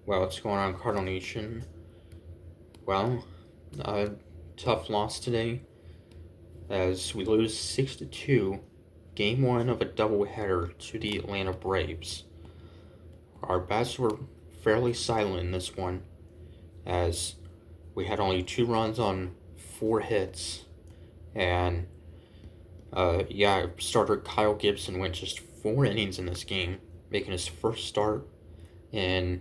Well, what's going on, Cardinal Nation? Well, uh, tough loss today as we lose 6-2, game one of a doubleheader to the Atlanta Braves. Our bats were fairly silent in this one as we had only 2 runs on 4 hits, and starter Kyle Gibson went just 4 innings in this game, making his first start in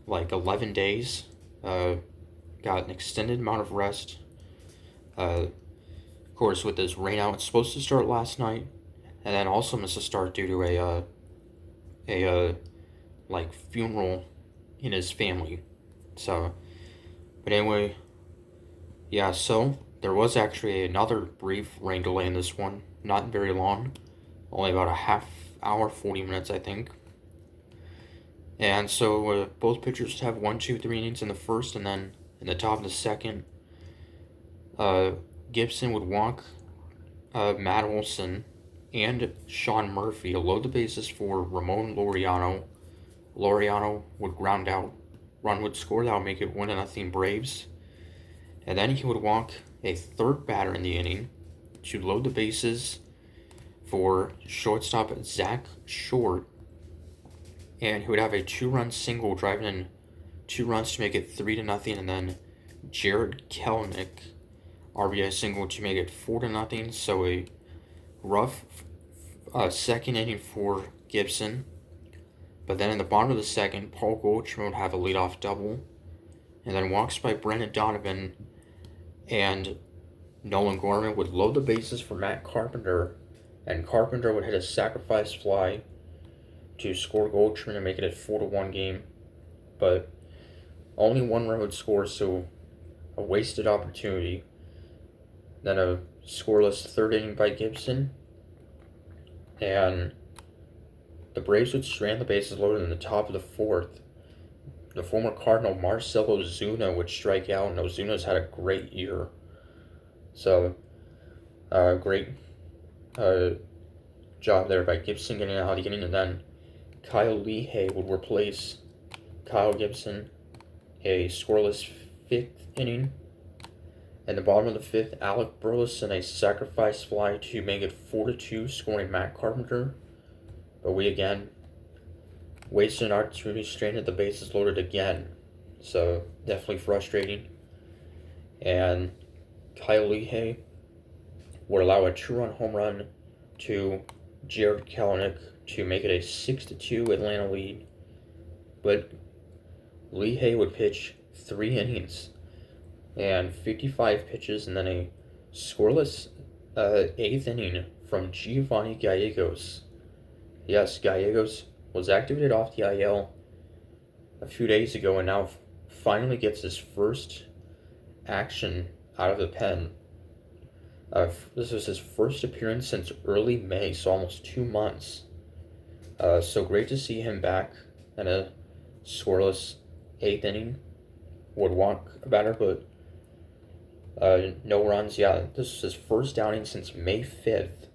like 11 days. Got an extended amount of rest. Of course, with this rain out, it's supposed to start last night, and then also missed a start due to a like funeral in his family. So, but anyway, yeah. So there was actually another brief rain delay in this one, not very long, only about a half hour, 40 minutes, I think. And so both pitchers have 1, 2, 3 innings in the first, and then in the top of the second, Gibson would walk Matt Olson and Sean Murphy to load the bases for Ramon Laureano. Laureano would ground out, run would score, that would make it 1-0 Braves. And then he would walk a third batter in the inning to load the bases for shortstop Zach Short. And he would have a 2-run single driving in 2 runs to make it 3-0, and then Jared Kelenic RBI single to make it 4-0. So a rough second inning for Gibson. But then in the bottom of the second, Paul Goldschmidt would have a leadoff double, and then walks by Brendan Donovan, and Nolan Gorman would load the bases for Matt Carpenter, and Carpenter would hit a sacrifice fly to score Goldschmidt and make it a 4-1 game. But only 1 run would score, so a wasted opportunity. Then a scoreless third inning by Gibson, and the Braves would strand the bases loaded in the top of the fourth. The former Cardinal Marcell Ozuna would strike out, and Ozuna's had a great year. So, great job there by Gibson getting out of the inning, and then Kyle Lehey would replace Kyle Gibson, a scoreless 5th inning. In the bottom of the 5th, Alec Burleson a sacrifice fly to make it 4-2, scoring Matt Carpenter. But we again wasted an opportunity, stranded the bases loaded again. So definitely frustrating. And Kyle Lehey would allow a 2-run home run to Jared Kelenic to make it a 6-2 Atlanta lead. But Lehey would pitch 3 innings and 55 pitches, and then a scoreless 8th inning from Giovanni Gallegos. Yes, Gallegos was activated off the IL a few days ago and now finally gets his first action out of the pen. This was his first appearance since early May, so almost 2 months. So great to see him back in a scoreless 8th inning. Would walk a batter, but no runs. Yeah, this was his first outing since May 5th.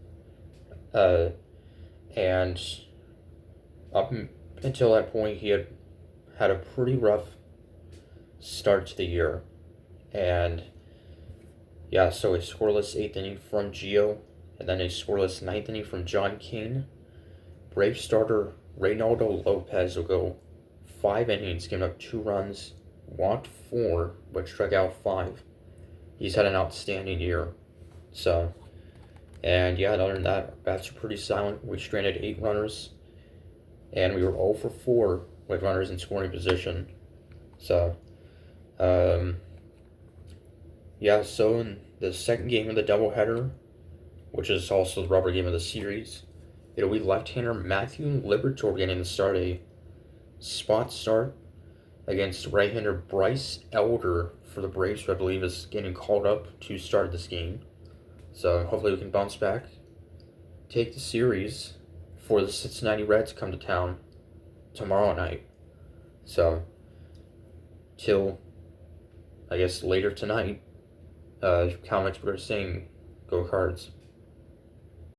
And up until that point, he had a pretty rough start to the year. And yeah, so a scoreless 8th inning from Gio, and then a scoreless 9th inning from John King. Brave starter Reynaldo Lopez will go 5 innings, giving up 2 runs, walked 4, but struck out 5. He's had an outstanding year. So, and yeah, other than that, bats are pretty silent. We stranded 8 runners, and we were 0 for 4 with runners in scoring position. So, yeah, so in the second game of the doubleheader, which is also the rubber game of the series, it'll be left-hander Matthew Liberatore getting the start, a spot start against right-hander Bryce Elder for the Braves, who I believe is getting called up to start this game. So hopefully we can bounce back, take the series before the Cincinnati Reds come to town tomorrow night. So, till, I guess, later tonight, comments were saying, go Cards.